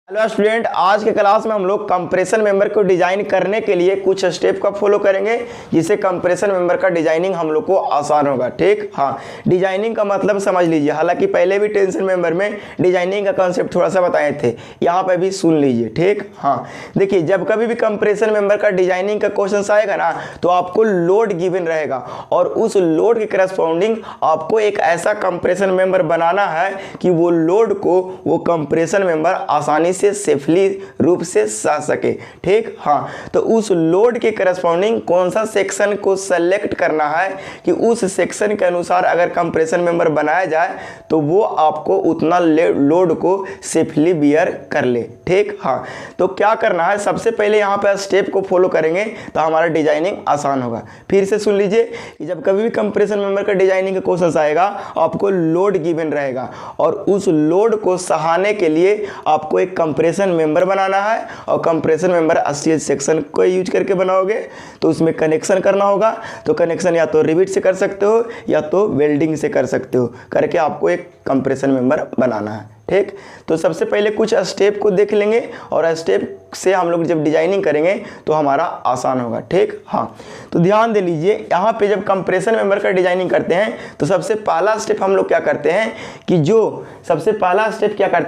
Hello student, आज के class में हम लोग कंप्रेशन मेंबर को डिजाइन करने के लिए कुछ स्टेप का फॉलो करेंगे जिससे कंप्रेशन मेंबर का डिजाइनिंग हम लोग को आसान होगा। ठीक, हाँ, डिजाइनिंग का मतलब समझ लीजिए। हालांकि पहले भी टेंशन मेंबर में डिजाइनिंग का कॉन्सेप्ट थोड़ा सा बताए थे, यहाँ पे भी सुन लीजिए। ठीक, हाँ, देखिए, जब कभी भी कंप्रेशन मेंबर का डिजाइनिंग का क्वेश्चन आएगा ना, तो आपको लोड गिवन रहेगा और उस लोड के करस्पॉन्डिंग आपको एक ऐसा कंप्रेशन मेंबर बनाना है कि वो लोड को वो कंप्रेशन मेंबर आसानी से सेफली रूप से सह सके। ठीक, हाँ, तो उस लोड के करस्पॉन्डिंग कौन सा सेक्शन को सेलेक्ट करना है कि उस सेक्शन के अनुसार अगर कंप्रेशन मेंबर बनाया जाए तो वो आपको उतना लोड को सेफली बियर कर ले। ठीक, हाँ, तो क्या करना है, सबसे पहले यहाँ पे स्टेप को फॉलो करेंगे तो हमारा डिजाइनिंग आसान होगा। फिर से सुन लीजिए कि जब कभी भी कंप्रेशन मेंबर का डिजाइनिंग का क्वेश्चन आएगा, आपको लोड गिवन रहेगा और उस लोड को सहाने के लिए आपको एक कंप्रेशन मेंबर बनाना है और कंप्रेशन मेंबर स्टील सेक्शन को यूज करके बनाओगे तो उसमें कनेक्शन करना होगा। तो कनेक्शन या तो रिविट से कर सकते हो या तो वेल्डिंग से कर सकते हो, करके आपको एक कंप्रेशन मेंबर बनाना है। ठीक, तो सबसे पहले कुछ स्टेप को देख लेंगे और स्टेप से हम लोग जब डिजाइनिंग करेंगे तो हमारा आसान होगा। ठीक, हाँ, तो ध्यान दे लीजिए, यहाँ पे जब कंप्रेशन मेंबर का डिजाइनिंग करते हैं तो सबसे पहला स्टेप हम लोग क्या करते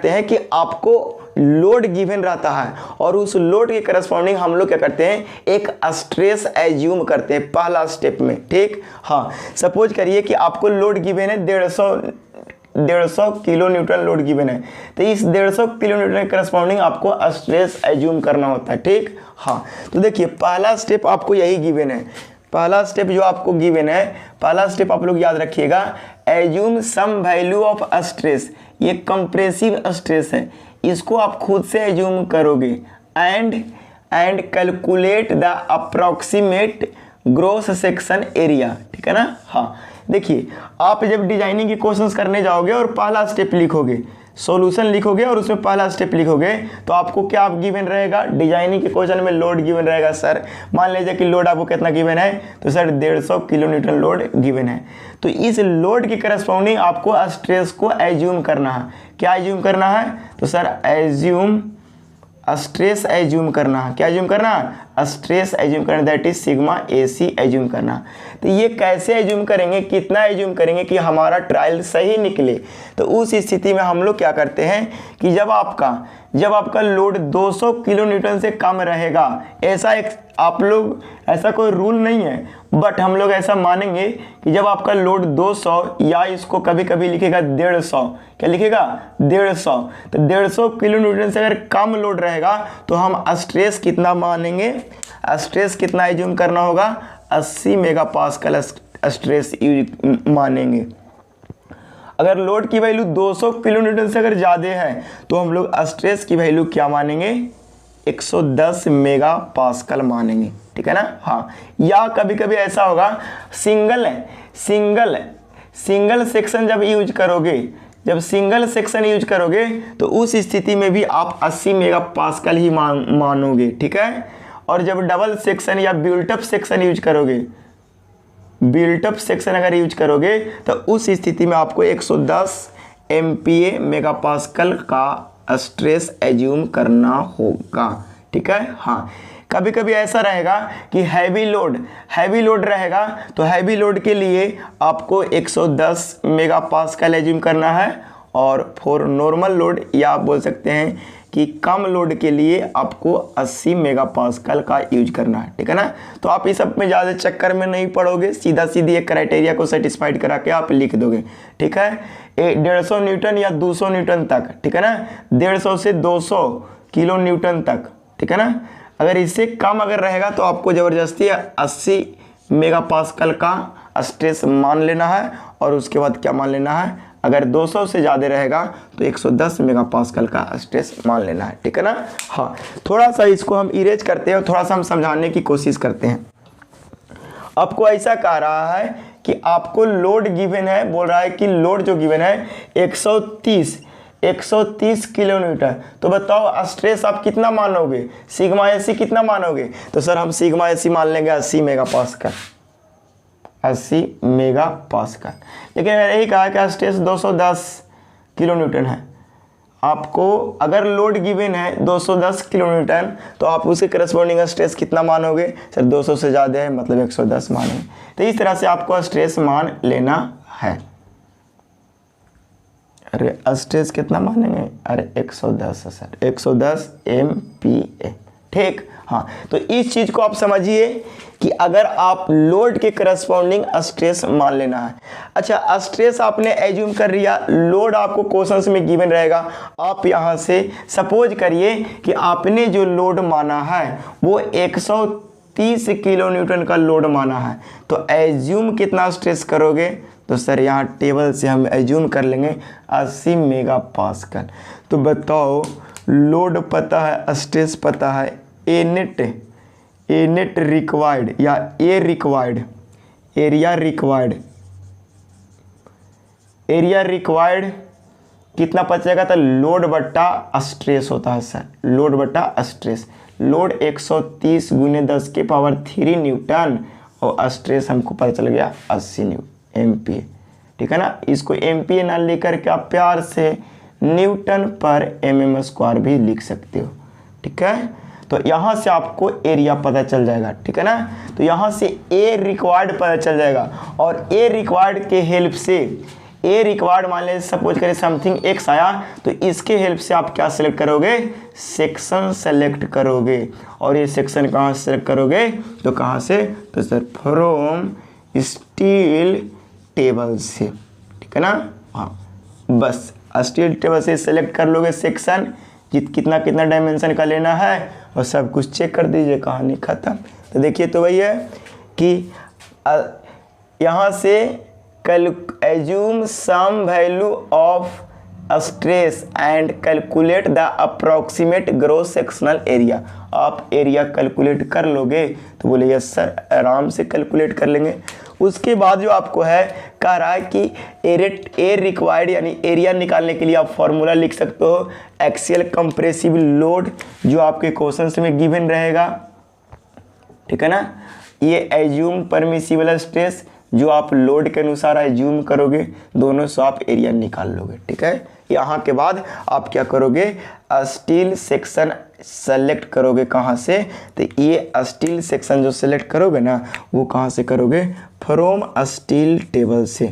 हैं कि आपको लोड गिवन रहता है और उस लोड के करस्पॉन्डिंग हम लोग क्या करते हैं, एक स्ट्रेस एज्यूम करते हैं पहला स्टेप में। ठीक, हाँ, सपोज करिए कि आपको लोड गिवन है 150 किलो न्यूटन लोड गिवन है, तो इस 150 किलो न्यूटन के करस्पॉन्डिंग आपको स्ट्रेस एज्यूम करना होता है। ठीक, हाँ, तो देखिए, पहला स्टेप आपको यही गिवन है। पहला स्टेप जो आपको गिवन है, पहला स्टेप आप लोग याद रखिएगा, assume some value of stress. ये कंप्रेसिव स्ट्रेस है, इसको आप खुद से एज्यूम करोगे and calculate the approximate gross section area. ठीक है ना, हाँ, देखिए, आप जब डिजाइनिंग के क्वेश्चंस करने जाओगे और पहला स्टेप लिखोगे, सॉल्यूशन लिखोगे और उसमें पहला स्टेप लिखोगे तो आपको क्या गिवन रहेगा, डिजाइनिंग के क्वेश्चन में लोड गिवन रहेगा। सर मान लीजिए कि लोड आपको कितना गिवन है, तो sir 150 kilo Newton load given है, तो इस लोड के करस्पॉन्डिंग आपको स्ट्रेस को एज्यूम करना है। क्या एज्यूम करना है, तो सर एज्यूम स्ट्रेस एज्यूम करना है। क्या एज्यूम करना है, स्ट्रेस एज्यूम करना, that is sigma AC assume करना। तो ये कैसे एज्यूम करेंगे, कितना एज्यूम करेंगे कि हमारा ट्रायल सही निकले। तो उस स्थिति में हम लोग क्या करते हैं कि जब आपका लोड 200 किलो न्यूटन से कम रहेगा, ऐसा कोई रूल नहीं है, बट हम लोग ऐसा मानेंगे कि जब आपका लोड 200 या इसको कभी कभी लिखेगा 150, क्या लिखेगा 150, तो 150 किलो न्यूटन से अगर कम लोड रहेगा तो हम स्ट्रेस कितना मानेंगे, स्ट्रेस कितना एज्यूम करना होगा, 80 मेगापास्कल स्ट्रेस मानेंगे। अगर लोड की वैल्यू 200 किलो न्यूटन से अगर ज़्यादा है तो हम लोग स्ट्रेस की वैल्यू क्या मानेंगे, 110 मेगापास्कल मानेंगे। ठीक है ना, हाँ, या कभी कभी ऐसा होगा सिंगल सेक्शन जब सिंगल सेक्शन यूज करोगे तो उस स्थिति में भी आप 80 मेगापास्कल ही मानोगे। ठीक है, और जब डबल सेक्शन या बिल्टअप सेक्शन अगर यूज करोगे तो उस स्थिति में आपको 110 MPa मेगापास्कल का स्ट्रेस एज्यूम करना होगा। ठीक है, हाँ, कभी कभी ऐसा रहेगा कि हैवी लोड रहेगा तो हैवी लोड के लिए आपको 110 मेगापास्कल एज्यूम करना है, और फॉर नॉर्मल लोड या आप बोल सकते हैं कि कम लोड के लिए आपको 80 मेगापास्कल का यूज करना है। ठीक है ना, तो आप इस सब में ज़्यादा चक्कर में नहीं पड़ोगे, सीधी एक क्राइटेरिया को सेटिस्फाइड करा के आप लिख दोगे। ठीक है, 150 न्यूटन या 200 न्यूटन तक। ठीक है ना, 150 से 200 किलो न्यूटन तक। ठीक है ना, अगर इससे कम अगर रहेगा तो आपको ज़बरदस्ती 80 मेगापास्कल का स्ट्रेस मान लेना है और उसके बाद क्या मान लेना है, अगर 200 से ज़्यादा रहेगा तो 110 मेगापास्कल का स्ट्रेस मान लेना है। ठीक है ना, हाँ, थोड़ा सा इसको हम इरेज करते हैं और थोड़ा सा हम समझाने की कोशिश करते हैं। आपको ऐसा कह रहा है कि आपको लोड गिवन है, बोल रहा है कि लोड जो गिवन है 130 किलो न्यूटन, तो बताओ स्ट्रेस आप कितना मानोगे, सिग्मा AC कितना मानोगे, तो सर हम सिग्मा AC मान लेंगे 80 मेगापास्कल। 80 मेगापास्कल, लेकिन मैंने यही कहा कि स्ट्रेस 210 किलो न्यूटन है आपको अगर लोड गिवन है 210 किलोन्यूटन तो आप उसके करस्पॉन्डिंग स्ट्रेस कितना मानोगे? सर 200 से ज़्यादा है मतलब 110 मानेंगे। तो इस तरह से आपको स्ट्रेस मान लेना है। अरे स्ट्रेस कितना मानेंगे? अरे 110 है सर, 110 MPa। ठीक, हाँ। तो इस चीज़ को आप समझिए कि अगर आप लोड के करस्पॉन्डिंग स्ट्रेस मान लेना है। अच्छा, स्ट्रेस आपने एज्यूम कर लिया, लोड आपको क्वेश्चंस में गिवन रहेगा। आप यहाँ से सपोज करिए कि आपने जो लोड माना है वो 130 किलो न्यूटन का लोड माना है, तो एज्यूम कितना स्ट्रेस करोगे? तो सर यहाँ टेबल से हम एज्यूम कर लेंगे 80 मेगा पास्कल। तो बताओ, लोड पता है, स्ट्रेस पता है, ए नेट रिक्वायर्ड या ए रिक्वायर्ड, एरिया रिक्वायर्ड कितना बचेगा? तो लोड बट्टा स्ट्रेस होता है सर, लोड बट्टा स्ट्रेस। लोड 130 गुने 10 के पावर 3 न्यूटन और स्ट्रेस हमको पता चल गया 80 MPa। ठीक है ना, इसको MPa ना लेकर के आप प्यार से न्यूटन पर mm² भी लिख सकते हो। ठीक है, तो यहाँ से आपको एरिया पता चल जाएगा। ठीक है ना, तो यहाँ से ए रिक्वायर्ड पता चल जाएगा और ए रिक्वायर्ड के हेल्प से, ए रिक्वायर्ड मान लीजिए सपोज करें समथिंग x आया, तो इसके हेल्प से आप क्या सेलेक्ट करोगे? सेक्शन सेलेक्ट करोगे। और ये सेक्शन कहाँ से सेलेक्ट करोगे? तो कहाँ से? तो सर फ्रॉम स्टील टेबल से। ठीक है ना, हाँ, बस स्टील टेबल से सेलेक्ट कर लोगे सेक्शन, कितना कितना डायमेंशन का लेना है और सब कुछ चेक कर दीजिए, कहानी ख़त्म। तो देखिए, तो वही है कि यहाँ से assume some value of stress and calculate the approximate gross sectional area. आप एरिया कैलकुलेट कर लोगे? तो बोले यस सर, आराम से कैलकुलेट कर लेंगे। उसके बाद जो आपको है कह रहा है कि ए रिक्वायर्ड यानी एरिया निकालने के लिए आप फॉर्मूला लिख सकते हो, एक्सियल कंप्रेसिव लोड जो आपके क्वेश्चंस में गिवन रहेगा। ठीक है ना, ये एज्यूम परमिसिबल स्ट्रेस जो आप लोड के अनुसार एज्यूम करोगे, दोनों से आप एरिया निकाल लोगे। ठीक है, यहाँ के बाद आप क्या करोगे? स्टील सेक्शन सेलेक्ट करोगे। कहाँ से? तो ये स्टील सेक्शन जो सेलेक्ट करोगे ना, वो कहाँ से करोगे? फ्रॉम स्टील टेबल से।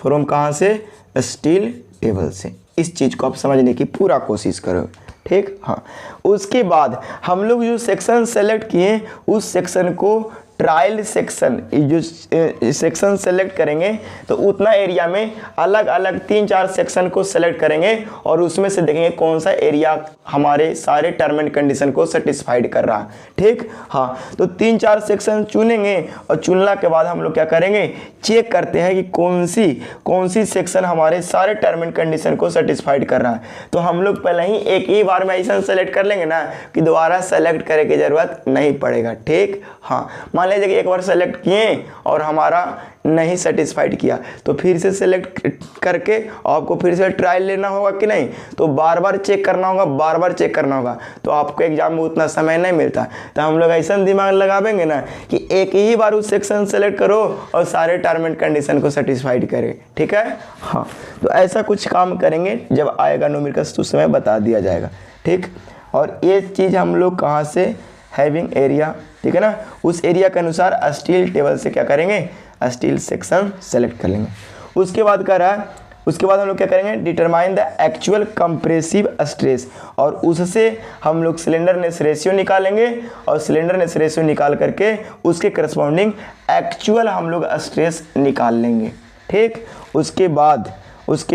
फ्रॉम कहाँ से? स्टील टेबल से। इस चीज़ को आप समझने की पूरा कोशिश करो। ठीक, हाँ। उसके बाद हम लोग जो सेक्शन सेलेक्ट किए उस सेक्शन को ट्रायल सेक्शन, जो सेक्शन सेलेक्ट करेंगे तो उतना एरिया में अलग अलग 3-4 सेक्शन को सेलेक्ट करेंगे और उसमें से देखेंगे कौन सा एरिया हमारे सारे टर्म एंड कंडीशन को सेटिस्फाइड कर रहा है। ठीक, हाँ। तो 3-4 सेक्शन चुनेंगे और चुनने के बाद हम लोग क्या करेंगे? चेक करते हैं कि कौन सी सेक्शन हमारे सारे टर्म एंड कंडीशन को सेटिस्फाइड कर रहा है। तो हम लोग पहले ही एक ही बार में ऐसा सेलेक्ट कर लेंगे ना कि दोबारा सेलेक्ट करने की ज़रूरत नहीं पड़ेगा। ठीक, हाँ। मान लीजिए कि एक बार सेलेक्ट किए और हमारा नहीं सेटिस्फाइड किया, तो फिर से सेलेक्ट करके आपको फिर से ट्रायल लेना होगा कि नहीं, तो बार बार चेक करना होगा, तो आपको एग्जाम में उतना समय नहीं मिलता। तो हम लोग ऐसा दिमाग लगावेंगे ना कि एक ही बार उस सेक्शन सेलेक्ट करो और सारे टर्म एंड कंडीशन को सेटिस्फाइड करें। ठीक है, हाँ। तो ऐसा कुछ काम करेंगे, जब आएगा न्यूमेरिकल्स उस समय बता दिया जाएगा। ठीक, और ये चीज़ हम लोग कहाँ से? Having area. ठीक है ना, उस एरिया के अनुसार स्टील टेबल से क्या करेंगे? स्टील सेक्शन सेलेक्ट कर लेंगे। उसके बाद क्या रहा? उसके बाद हम लोग क्या करेंगे? Determine the actual compressive stress, और उससे हम लोग सिलेंडरनेस रेशियो निकालेंगे और सिलेंडरनेस रेशियो निकाल करके उसके करस्पॉन्डिंग एक्चुअल हम लोग स्ट्रेस निकाल लेंगे। ठीक, उसके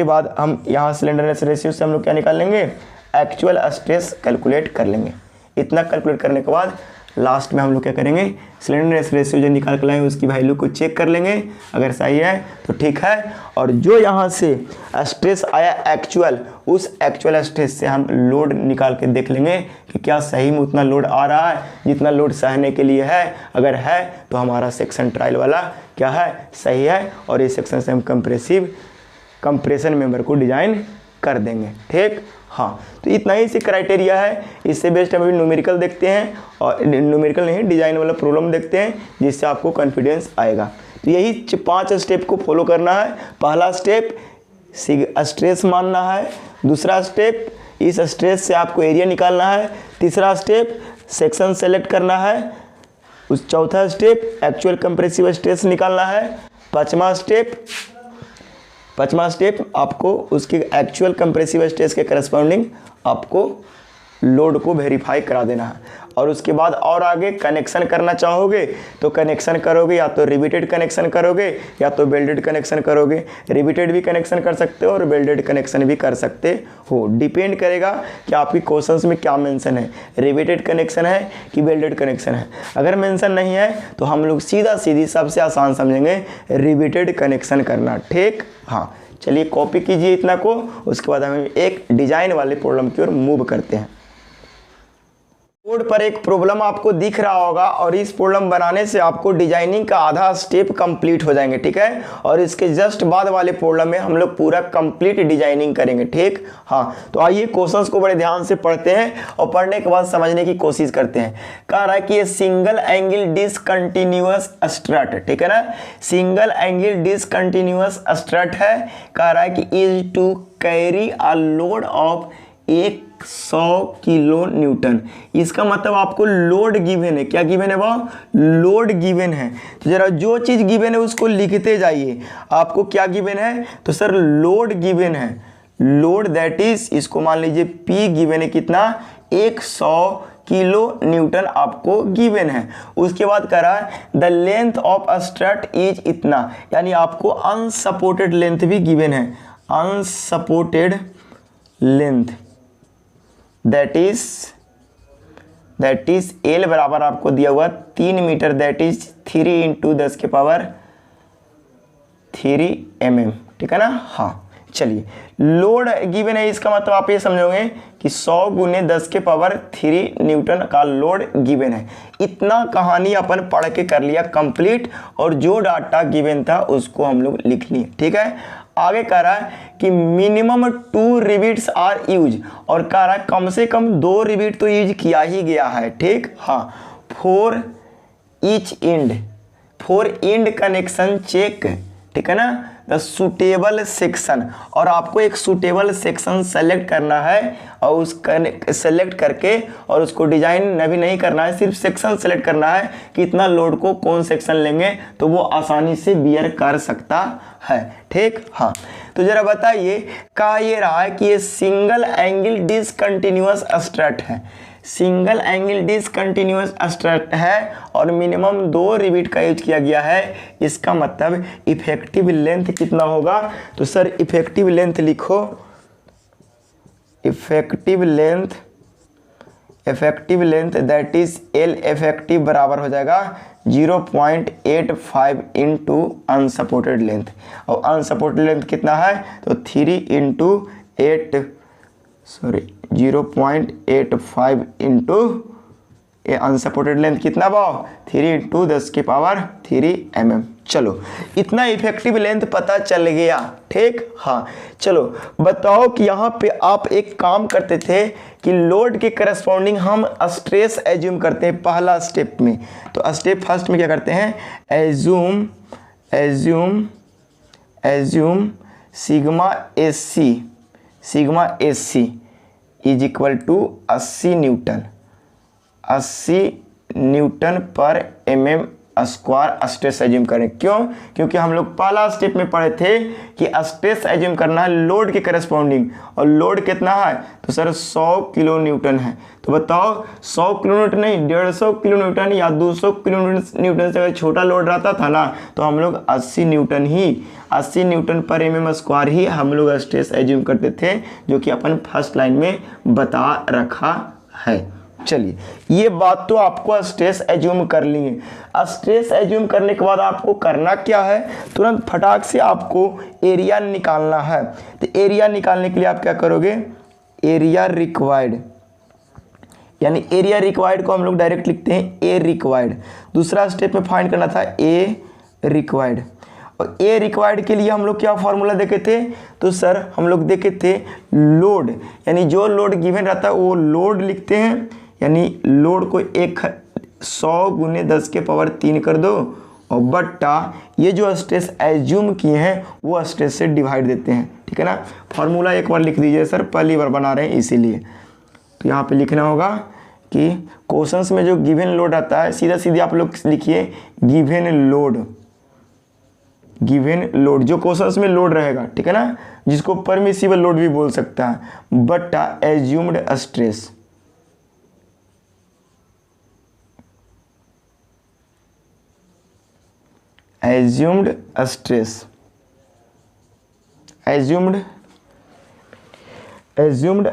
बाद हम यहाँ सिलेंडरनेस रेशियो से हम लोग क्या निकाल लेंगे? एक्चुअल स्ट्रेस कैलकुलेट कर लेंगे। इतना कैलकुलेट करने के बाद लास्ट में हम लोग क्या करेंगे? सिलेंडरनेस रेशियो जो निकाल कर लाएंगे उसकी वैल्यू को चेक कर लेंगे, अगर सही है तो ठीक है। और जो यहाँ से स्ट्रेस आया एक्चुअल, उस एक्चुअल स्ट्रेस से हम लोड निकाल के देख लेंगे कि क्या सही में उतना लोड आ रहा है जितना लोड सहने के लिए है। अगर है तो हमारा सेक्शन ट्रायल वाला क्या है? सही है, और इस सेक्शन से हम कंप्रेशन मेंबर को डिजाइन कर देंगे। ठीक, हाँ। तो इतना ही से क्राइटेरिया है। इससे बेस्ट हम अभी न्यूमेरिकल देखते हैं, और न्यूमेरिकल नहीं, डिजाइन वाला प्रॉब्लम देखते हैं, जिससे आपको कॉन्फिडेंस आएगा। तो यही 5 स्टेप को फॉलो करना है। पहला स्टेप स्ट्रेस मानना है, दूसरा स्टेप इस स्ट्रेस से आपको एरिया निकालना है। तीसरा स्टेप सेक्शन सेलेक्ट करना है। उस चौथा स्टेप एक्चुअल कंप्रेसिव स्ट्रेस निकालना है। पांचवा स्टेप आपको उसके एक्चुअल कंप्रेसिव स्ट्रेस के करस्पॉन्डिंग आपको लोड को वेरीफाई करा देना है। और उसके बाद और आगे कनेक्शन करना चाहोगे तो कनेक्शन करोगे, या तो रिवेटेड कनेक्शन करोगे या तो वेल्डेड कनेक्शन करोगे। रिवेटेड भी कनेक्शन कर सकते हो और वेल्डेड कनेक्शन भी कर सकते हो, डिपेंड करेगा कि आपकी क्वेश्चंस में क्या मेंशन है, रिवेटेड कनेक्शन है कि वेल्डेड कनेक्शन है। अगर मेंशन नहीं है तो हम लोग सीधा सीधी सबसे आसान समझेंगे रिवेटेड कनेक्शन करना, ठीक। हाँ चलिए कॉपी कीजिए इतना को, उसके बाद हम एक डिजाइन वाले प्रॉब्लम की ओर मूव करते हैं। बोर्ड पर एक प्रॉब्लम आपको दिख रहा होगा और इस प्रॉब्लम बनाने से आपको डिजाइनिंग का आधा स्टेप कंप्लीट हो जाएंगे, ठीक है। और इसके जस्ट बाद वाले प्रॉब्लम में हम लोग पूरा कंप्लीट डिजाइनिंग करेंगे, ठीक। हाँ तो आइए क्वेश्चंस को बड़े ध्यान से पढ़ते हैं और पढ़ने के बाद समझने की कोशिश करते हैं। कह रहा है कि ये सिंगल एंगल डिसकंटिन्यूअस स्ट्रट, ठीक है ना, सिंगल एंगल डिसकंटिन्यूअस स्ट्रट है। कह रहा है कि is to carry a load of 100 kilo newton. इसका मतलब आपको लोड गिवन है। क्या गिवन है वो? लोड गिवन है। तो जरा जो चीज गिवन है उसको लिखते जाइए। आपको क्या गिवन है? तो सर लोड गिवन है। लोड दैट इज, इसको मान लीजिए P गिवन है कितना? 100 किलो न्यूटन आपको गिवन है। उसके बाद कह रहा है the length of a strut is इतना, यानी आपको अनसपोर्टेड लेंथ भी गिवन है। Unsupported length that is L बराबर आपको दिया हुआ 3 मीटर, दैट इज 3 × 10 के पावर 3 mm, ठीक है ना। हाँ चलिए लोड गिवन है, इसका मतलब आप ये समझोगे कि 100 × 10 के पावर 3 न्यूटन का लोड गिवन है। इतना कहानी अपन पढ़ के कर लिया कंप्लीट, और जो डाटा गिवन था उसको हम लोग लिख लिए, ठीक है। आगे कह रहा है कि मिनिमम 2 रिविट्स आर यूज, और कह रहा है कम से कम 2 रिविट तो यूज किया ही गया है, ठीक। हाँ फॉर एंड कनेक्शन चेक, ठीक है ना, द सुटेबल सेक्शन। और आपको एक सुटेबल सेक्शन सेलेक्ट करना है और उस सेलेक्ट करके और उसको डिजाइन अभी नहीं करना है, सिर्फ सेक्शन सेलेक्ट करना है कि इतना लोड को कौन सेक्शन लेंगे तो वो आसानी से बियर कर सकता है, ठीक। हाँ तो जरा बताइए, कहा ये रहा है कि ये सिंगल एंगल डिसकंटिन्यूअस स्ट्रट है। सिंगल एंगल डिसकंटिन्यूअस स्ट्रट है और मिनिमम 2 रिविट का यूज किया गया है। इसका मतलब इफेक्टिव लेंथ कितना होगा? तो सर इफेक्टिव लेंथ लिखो, effective length that is L effective बराबर हो जाएगा 0.85 इंटू अनसपोर्टेड लेंथ। और अनसपोर्टेड लेंथ कितना है? तो 0.85 इंटू ये अनसपोर्टेड लेंथ कितना भाव? 3 × 10 के पावर 3 mm। चलो इतना इफेक्टिव लेंथ पता चल गया, ठीक। हाँ चलो बताओ कि यहाँ पे आप एक काम करते थे कि लोड के करस्पॉन्डिंग हम स्ट्रेस एज्यूम करते हैं पहला स्टेप में। तो स्टेप फर्स्ट में क्या करते हैं? Assume sigma SC is equal to 80 newton per mm square stress assume करें। क्यों? क्योंकि हम लोग पहला स्टेप में पढ़े थे कि स्ट्रेस एज्यूम करना है लोड के करस्पॉन्डिंग, और लोड कितना है? तो सर 100 किलो न्यूटन है। तो बताओ 100 किलो न्यूटन नहीं, 150 किलो न्यूटन या 200 किलो न्यूटन से अगर छोटा लोड रहता था ना तो हम लोग 80 न्यूटन पर mm स्क्वायर ही हम लोग स्ट्रेस एज्यूम करते थे, जो कि अपन फर्स्ट लाइन में बता रखा है। चलिए ये बात तो आपको स्ट्रेस एज्यूम कर लिए। स्ट्रेस एज्यूम करने के बाद आपको करना क्या है? तुरंत फटाक से आपको एरिया निकालना है। तो एरिया निकालने के लिए आप क्या करोगे? एरिया रिक्वायर्ड, यानी एरिया रिक्वायर्ड को हम लोग डायरेक्ट लिखते हैं ए रिक्वायर्ड। दूसरा स्टेप में फाइंड करना था ए रिक्वायर्ड, और ए रिक्वायर्ड के लिए हम लोग क्या फॉर्मूला देखे थे? तो सर हम लोग देखे थे लोड, यानी जो लोड गिवन रहता है वो लोड लिखते हैं, यानी लोड को 100 × 10 के पावर 3 कर दो, और बट्टा ये जो स्ट्रेस एज्यूम किए हैं वो स्ट्रेस से डिवाइड देते हैं, ठीक है ना। फॉर्मूला एक बार लिख दीजिए सर, पहली बार बना रहे हैं इसीलिए। तो यहाँ पे लिखना होगा कि क्वेश्चंस में जो गिवन लोड आता है, सीधा सीधा आप लोग लिखिए गिवन लोड जो क्वेश्चंस में लोड रहेगा, ठीक है ना, जिसको परमिसिबल लोड भी बोल सकता है, बट्टा एज्यूम्ड स्ट्रेस। एज्यूम्ड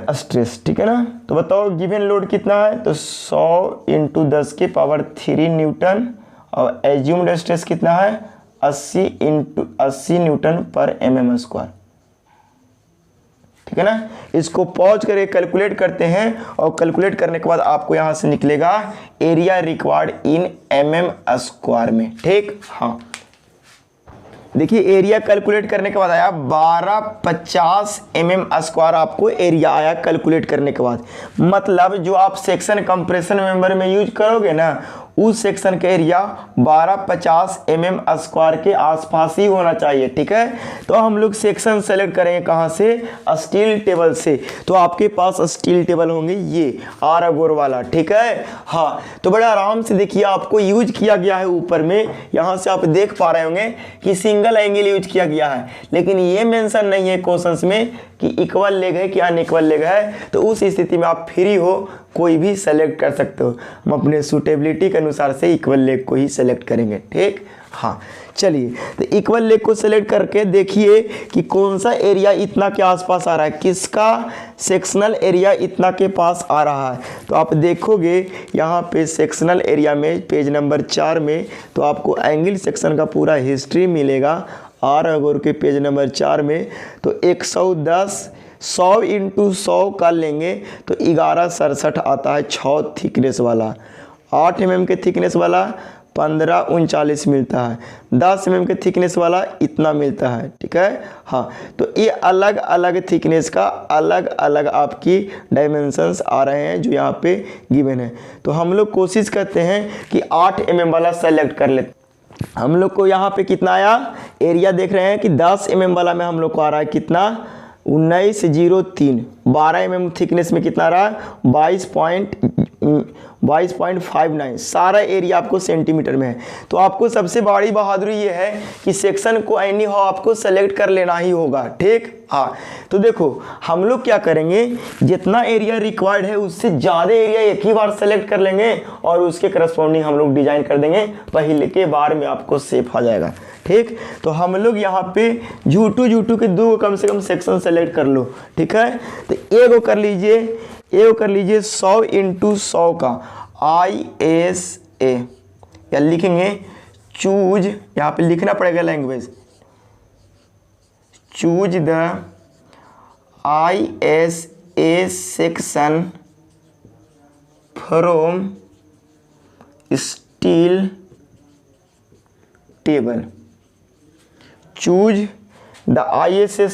स्ट्रेस, ठीक है ना। तो बताओ गिवन लोड कितना है, तो 100 × 10 की पावर 3 न्यूटन, और एज्यूम्ड स्ट्रेस कितना है 80 न्यूटन पर mm², ठीक है ना। इसको पॉज करके कैलकुलेट करते हैं, और कैलकुलेट करने के बाद आपको यहां से निकलेगा एरिया रिक्वायर्ड इन mm² में, ठीक। हाँ देखिए एरिया कैलकुलेट करने के बाद आया 1250 mm² आपको एरिया आया कैलकुलेट करने के बाद। मतलब जो आप सेक्शन कंप्रेशन मेंबर में यूज करोगे ना, उस सेक्शन का एरिया 1250 mm² के आसपास ही होना चाहिए, ठीक है। तो हम लोग सेक्शन सेलेक्ट करेंगे कहाँ से, स्टील टेबल से। तो आपके पास स्टील टेबल होंगे ये आर अगोर वाला, ठीक है। हाँ तो बड़ा आराम से देखिए आपको यूज किया गया है ऊपर में, यहाँ से आप देख पा रहे होंगे कि सिंगल एंगल यूज किया गया है, लेकिन ये मेंशन नहीं है क्वेश्चंस में कि इक्वल लेग है कि अनइक्वल लेग है। तो उस स्थिति में आप फ्री हो, कोई भी सेलेक्ट कर सकते हो। हम अपने सूटेबिलिटी के अनुसार से इक्वल लेग को ही सेलेक्ट करेंगे, ठीक। हाँ चलिए तो इक्वल लेग को सेलेक्ट करके देखिए कि कौन सा एरिया इतना के आसपास आ रहा है, किसका सेक्शनल एरिया इतना के पास आ रहा है। तो आप देखोगे यहाँ पे सेक्शनल एरिया में पेज नंबर 4 में, तो आपको एंगल सेक्शन का पूरा हिस्ट्री मिलेगा आर अगोर के पेज नंबर 4 में। तो 110 100 × 100 का लेंगे तो 1167 आता है 6 थिकनेस वाला, 8 mm के थिकनेस वाला 1539 मिलता है, 10 mm के थिकनेस वाला इतना मिलता है, ठीक है। हाँ तो ये अलग अलग थिकनेस का अलग अलग आपकी डायमेंशंस आ रहे हैं जो यहाँ पे गिवन है। तो हम लोग कोशिश करते हैं कि 8 mm वाला सेलेक्ट कर लेते। हम लोग को यहाँ पे कितना आया एरिया देख रहे हैं कि 10 mm वाला में हम लोग को आ रहा है कितना 1903, 12 mm थिकनेस में कितना रहा 22.59, सारा एरिया आपको सेंटीमीटर में है। तो आपको सबसे बड़ी बहादुरी ये है कि सेक्शन को एनी हो आपको सेलेक्ट कर लेना ही होगा, ठीक। हाँ तो देखो हम लोग क्या करेंगे, जितना एरिया रिक्वायर्ड है उससे ज़्यादा एरिया एक ही बार सेलेक्ट कर लेंगे और उसके करस्पॉन्डिंग हम लोग डिजाइन कर देंगे, पहले के बार में आपको सेफ आ जाएगा, ठीक। तो हम लोग यहाँ पे झूठू के 2 कम से कम सेक्शन सेलेक्ट कर लो, ठीक है। तो एगो कर लीजिए 100 × 100 का ISA, या लिखेंगे चूज, यहाँ पे लिखना पड़ेगा language, choose the ISA section from steel table, choose the ISA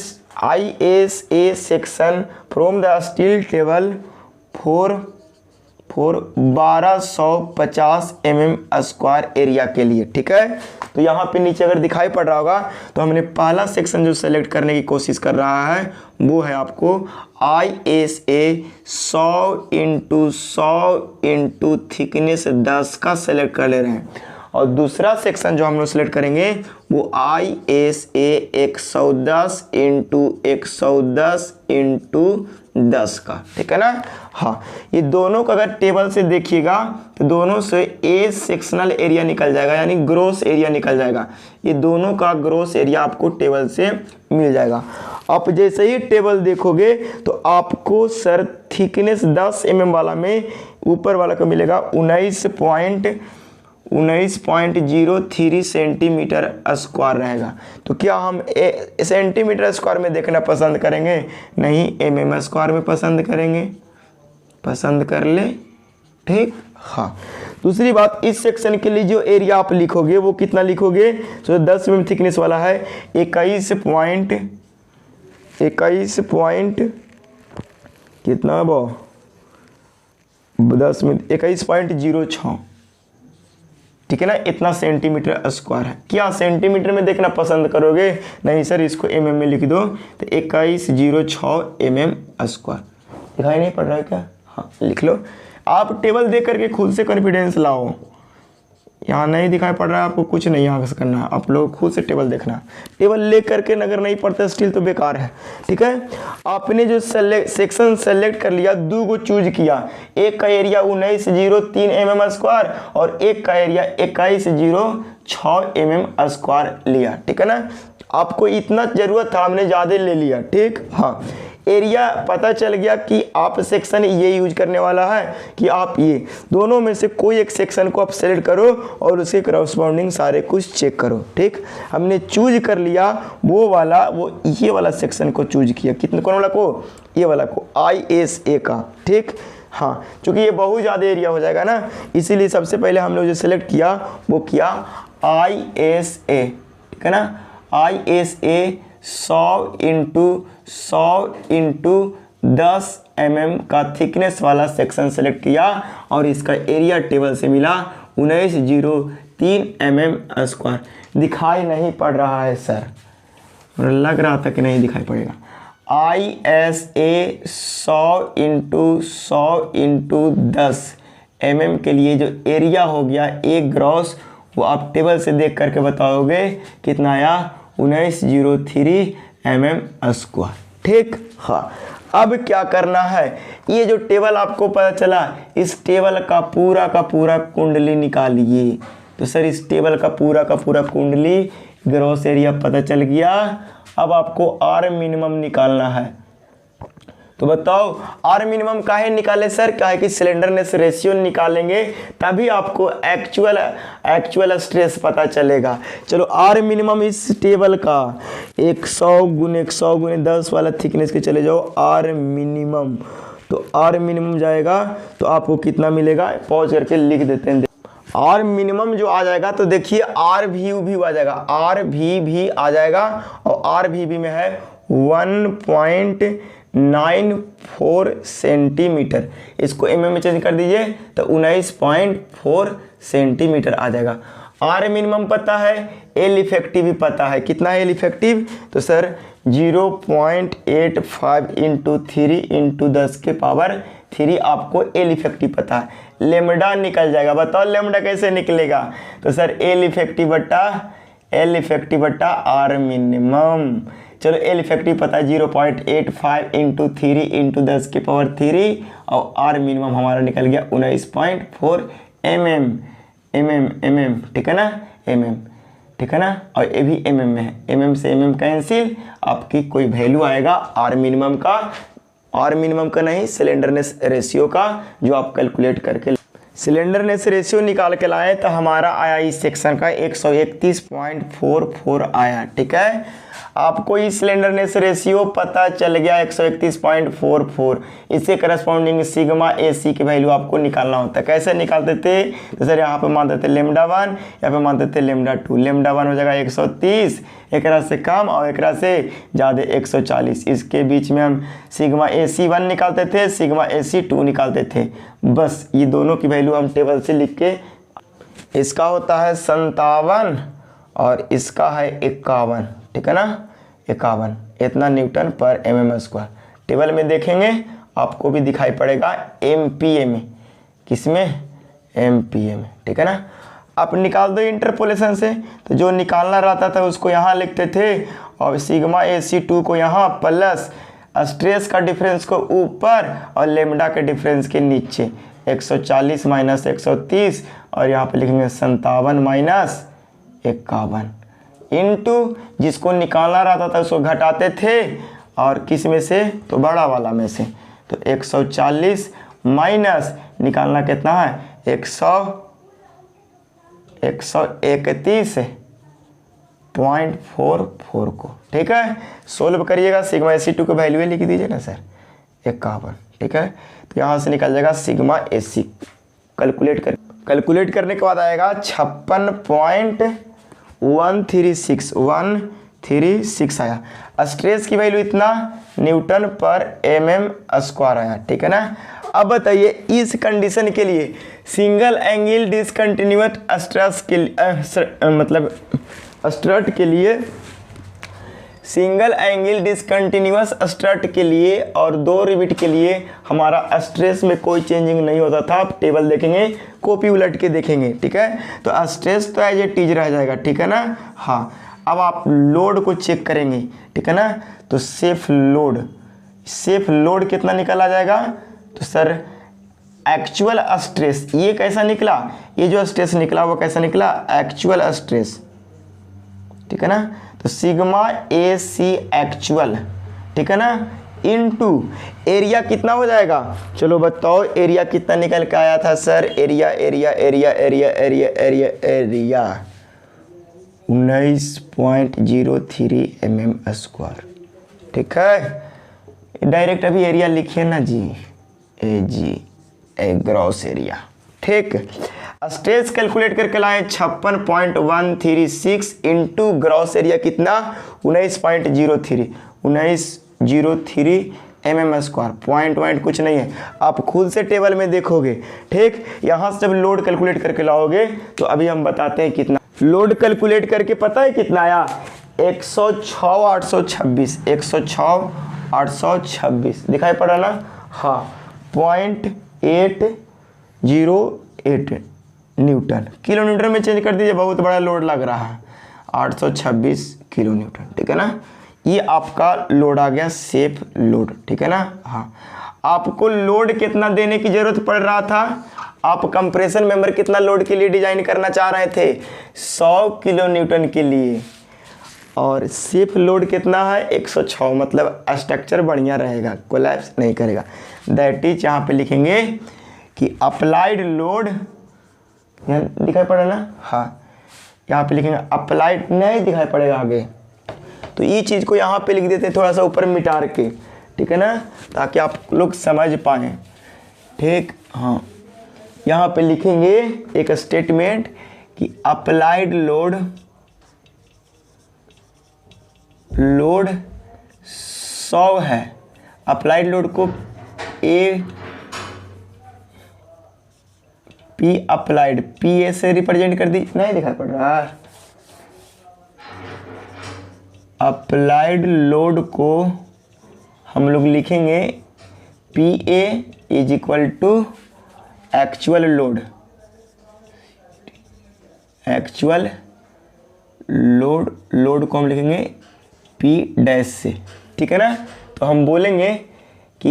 section from the steel table for 1250 mm² area के लिए, ठीक है। तो यहाँ पे नीचे अगर दिखाई पड़ रहा होगा तो हमने पहला सेक्शन जो सेलेक्ट करने की कोशिश कर रहा है वो है आपको ISA 100 × 100 × थिकनेस 10 का सेलेक्ट कर ले रहे हैं, और दूसरा सेक्शन जो हम लोग सेलेक्ट करेंगे वो ISA 110 × 110 × 10 का, ठीक है ना। हाँ ये दोनों का अगर टेबल से देखिएगा तो दोनों से ए सेक्शनल एरिया निकल जाएगा, यानी ग्रोस एरिया निकल जाएगा। ये दोनों का ग्रोस एरिया आपको टेबल से मिल जाएगा। आप जैसे ही टेबल देखोगे तो आपको सर थिकनेस 10 mm वाला में ऊपर वाला को मिलेगा 19.03 सेंटीमीटर स्क्वायर रहेगा। तो क्या हम सेंटीमीटर स्क्वायर में देखना पसंद करेंगे? नहीं, mm स्क्वायर में पसंद करेंगे, पसंद कर ले, ठीक। हाँ दूसरी बात, इस सेक्शन के लिए जो एरिया आप लिखोगे वो कितना लिखोगे? तो 10 mm थिकनेस वाला है 21 पॉइंट कितना वो 10 में 21.06, ठीक है ना, इतना सेंटीमीटर स्क्वायर है। क्या सेंटीमीटर में देखना पसंद करोगे? नहीं सर, इसको mm में लिख दो, तो 2106 mm स्क्वायर। दिखाई नहीं पड़ रहा है क्या? हाँ लिख लो। आप टेबल देख करके खुद से कॉन्फिडेंस लाओ। यहाँ नहीं दिखाई पड़ रहा है आपको, कुछ नहीं यहाँ से करना, आप लोग खुद से टेबल देखना। टेबल ले करके अगर नहीं पढ़ते स्टिल तो बेकार है। ठीक है, आपने जो सेक्शन सेलेक्ट कर लिया, 2 को चूज किया, एक का एरिया 1903 mm स्क्वायर और एक का एरिया 2106 mm स्क्वायर लिया। ठीक है ना, आपको इतना जरूरत था, हमने ज़्यादा ले लिया। ठीक, हाँ एरिया पता चल गया कि आप सेक्शन ये यूज करने वाला है कि आप ये दोनों में से कोई एक सेक्शन को आप सेलेक्ट करो और उसके करस्पॉन्डिंग सारे कुछ चेक करो। ठीक, हमने चूज कर लिया वो वाला, वो ये वाला सेक्शन को चूज किया। कितने कौन वाला को? ये वाला को, ISA का। ठीक, हाँ चूँकि ये बहुत ज़्यादा एरिया हो जाएगा ना, इसीलिए सबसे पहले हम लोग जो सेलेक्ट किया वो किया ISA। ठीक है ना, ISA 100 इंटू 10 mm का थिकनेस वाला सेक्शन सेलेक्ट किया और इसका एरिया टेबल से मिला 1903 mm स्क्वायर। दिखाई नहीं पड़ रहा है सर, मुझे लग रहा था कि नहीं दिखाई पड़ेगा। ISA 100 इंटू 10 mm के लिए जो एरिया हो गया एक ग्रॉस, वो आप टेबल से देख करके बताओगे कितना आया, 1903 mm स्क्वायर। ठीक, हाँ अब क्या करना है, ये जो टेबल आपको पता चला, इस टेबल का पूरा कुंडली निकालिए। तो सर इस टेबल का पूरा कुंडली ग्रॉस एरिया पता चल गया। अब आपको आर मिनिमम निकालना है। तो बताओ आर मिनिमम काहे निकाले सर? काहे कि सिलेंडरनेस रेशियो निकालेंगे तभी आपको एक्चुअल स्ट्रेस पता चलेगा। चलो आर मिनिमम इस टेबल का 100 गुने 10 वाला थिकनेस के चले जाओ आर मिनिमम। तो आर मिनिमम जाएगा तो आपको कितना मिलेगा, पॉज करके लिख देते हैं। आर मिनिमम जो आ जाएगा तो देखिए आर भी आ जाएगा, आर भी आ जाएगा और आर भी में है 1.94 सेंटीमीटर। इसको mm में चेंज कर दीजिए तो 19.4 सेंटीमीटर आ जाएगा। आर मिनिमम पता है, एल इफेक्टिव भी पता है। कितना है एल इफेक्टिव? तो सर 0.85 इंटू 3 इंटू 10 के पावर 3 आपको एल इफेक्टिव पता है। लेमडा निकल जाएगा। बताओ लेमडा कैसे निकलेगा? तो सर एल इफेक्टिव बट्टा आर मिनिमम। चलो एल इफेक्टिव पता है 0.85 इंटू 3 इंटू 10 की पावर 3 और आर मिनिमम हमारा निकल गया 19.4 mm। ठीक है ना, mm। ठीक है ना, और ये भी mm में है, mm से mm कैंसिल, आपकी कोई वैल्यू आएगा आर मिनिमम का नहीं, सिलेंडरनेस रेशियो का, जो आप कैलकुलेट करके सिलेंडरनेस रेशियो निकाल के लाए तो हमारा आया इस सेक्शन का 131.44 आया। ठीक है, आपको इस सिलेंडरनेस रेशियो पता चल गया 131.44। इससे करस्पॉन्डिंग सिग्मा AC की वैल्यू आपको निकालना होता है। कैसे निकालते थे? तो सर यहाँ पे मानते थे लेमडा 1, यहाँ पे मानते थे लेमडा 2। लेमडा 1 हो जाएगा 130, एक से कम और एक से ज़्यादा 140। इसके बीच में हम सिग्मा AC 1 निकालते थे, सिग्मा AC 2 निकालते थे। बस ये दोनों की वैल्यू हम टेबल से लिख के, इसका होता है 57 और इसका है 51। ठीक है ना, 51 इतना Newton per mm square. Table में देखेंगे आपको भी दिखाई पड़ेगा MPa में। किसमें? MPa में। ठीक है ना, आप निकाल दो इंटरपोलेशन से। तो जो निकालना रहता था उसको यहाँ लिखते थे और सिग्मा AC2 को यहाँ प्लस स्ट्रेस का डिफरेंस को ऊपर और लेमडा के डिफरेंस के नीचे 140 माइनस 130 और यहाँ पे लिखेंगे 57 माइनस 51 इंटू जिसको निकालना रहता था उसको घटाते थे और किस में से? तो बड़ा वाला में से। तो 140 माइनस निकालना कितना है? 131.44 को। ठीक है, सोल्व करिएगा। सिग्मा AC2 को वैल्यू लिख दीजिए ना सर, 51। ठीक है, तो यहाँ से निकल जाएगा सिग्मा AC। कैलकुलेट करने के बाद आएगा 56.136 आया। स्ट्रेस की वैल्यू इतना न्यूटन पर mm स्क्वायर आया। ठीक है ना, अब बताइए इस कंडीशन के लिए सिंगल एंगल डिसकंटिन्यूअस स्ट्रट के लिए मतलब स्ट्रट के लिए सिंगल एंगल डिसकंटिन्यूअस स्ट्रट के लिए और 2 रिविट के लिए हमारा स्ट्रेस में कोई चेंजिंग नहीं होता था। आप टेबल देखेंगे, कॉपी उलट के देखेंगे, ठीक है। तो स्ट्रेस तो एज ए टीज रह जाएगा, ठीक है ना। हाँ, अब आप लोड को चेक करेंगे, ठीक है ना। तो सेफ लोड कितना निकल आ जाएगा। तो सर एक्चुअल स्ट्रेस ये कैसा निकला, ये जो स्ट्रेस निकला वो कैसा निकला, एक्चुअल स्ट्रेस, ठीक है ना। तो सिग्मा ए सी एक्चुअल, ठीक है ना, इनटू एरिया कितना हो जाएगा। चलो बताओ एरिया कितना निकल के आया था सर। एरिया 19.03 mm², ठीक है। डायरेक्ट अभी एरिया लिखिए ना जी, ग्रॉस एरिया, ठीक। स्ट्रेस कैलकुलेट करके लाए 56.136 इंटू ग्रॉस एरिया कितना 19.03 mm²। पॉइंट कुछ नहीं है, आप खुद से टेबल में देखोगे, ठीक। यहाँ से जब लोड कैलकुलेट करके लाओगे तो अभी हम बताते हैं कितना लोड कैलकुलेट करके, पता है कितना आया 106,826 106,826 दिखाई पड़ा ना। हाँ 0.808 न्यूटन, किलो न्यूटन में चेंज कर दीजिए, बहुत बड़ा लोड लग रहा है 826 किलो न्यूटन, ठीक है ना। ये आपका लोड आ गया सेफ लोड, ठीक है ना। हाँ, आपको लोड कितना देने की जरूरत पड़ रहा था, आप कंप्रेशन मेंबर कितना लोड के लिए डिजाइन करना चाह रहे थे 100 किलो न्यूटन के लिए, और सेफ लोड कितना है 106, मतलब स्ट्रक्चर बढ़िया रहेगा, कोलैप्स नहीं करेगा। दैट इज यहाँ पे लिखेंगे कि अप्लाइड लोड, यहाँ दिखाई पड़ा ना। हाँ, यहाँ पे लिखेंगे अप्लाइड, नहीं दिखाई पड़ेगा आगे, तो ये चीज़ को यहाँ पे लिख देते हैं थोड़ा सा ऊपर मिटा के, ठीक है ना, ताकि आप लोग समझ पाएँ, ठीक। हाँ, यहाँ पे लिखेंगे एक स्टेटमेंट कि अप्लाइड लोड 100 है। अप्लाइड लोड को पी अप्लाइड पी से रिप्रेजेंट कर दी, नहीं दिखाई पड़ रहा। अप्लाइड लोड को हम लोग लिखेंगे P A is equal to actual load, load को हम लिखेंगे पी डैश से, ठीक है ना। तो हम बोलेंगे कि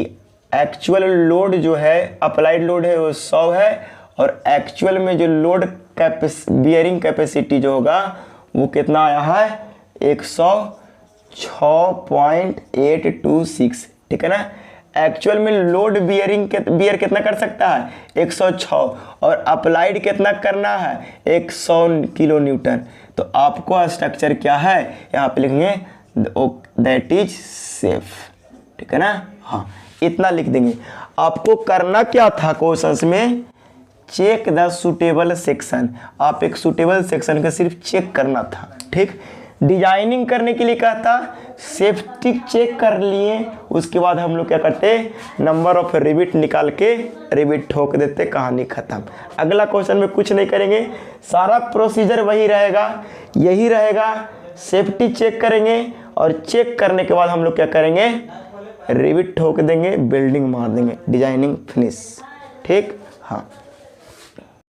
एक्चुअल लोड जो है, अप्लाइड लोड है वो 100 है, और एक्चुअल में जो लोड बियरिंग कैपेसिटी जो होगा वो कितना आया है 106.826, ठीक है ना। एक्चुअल में लोड बियर कितना कर सकता है 106, और अप्लाइड कितना करना है 100 किलो न्यूटन। तो आपको स्ट्रक्चर क्या है यहाँ पे लिखेंगे दैट इज सेफ, ठीक है ना। हाँ, इतना लिख देंगे। आपको करना क्या था क्वेश्चंस में, चेक द सुटेबल सेक्शन, आप एक सुटेबल सेक्शन का सिर्फ चेक करना था, ठीक। डिजाइनिंग करने के लिए कहा था, सेफ्टी चेक कर लिए, उसके बाद हम लोग क्या करते, नंबर ऑफ रिबिट निकाल के रिबिट ठोक देते, कहानी खत्म। अगला क्वेश्चन में कुछ नहीं करेंगे, सारा प्रोसीजर वही रहेगा, यही रहेगा। सेफ्टी चेक करेंगे, और चेक करने के बाद हम लोग क्या करेंगे, रिबिट ठोक देंगे, बिल्डिंग मार देंगे, डिजाइनिंग फिनिश, ठीक। हाँ।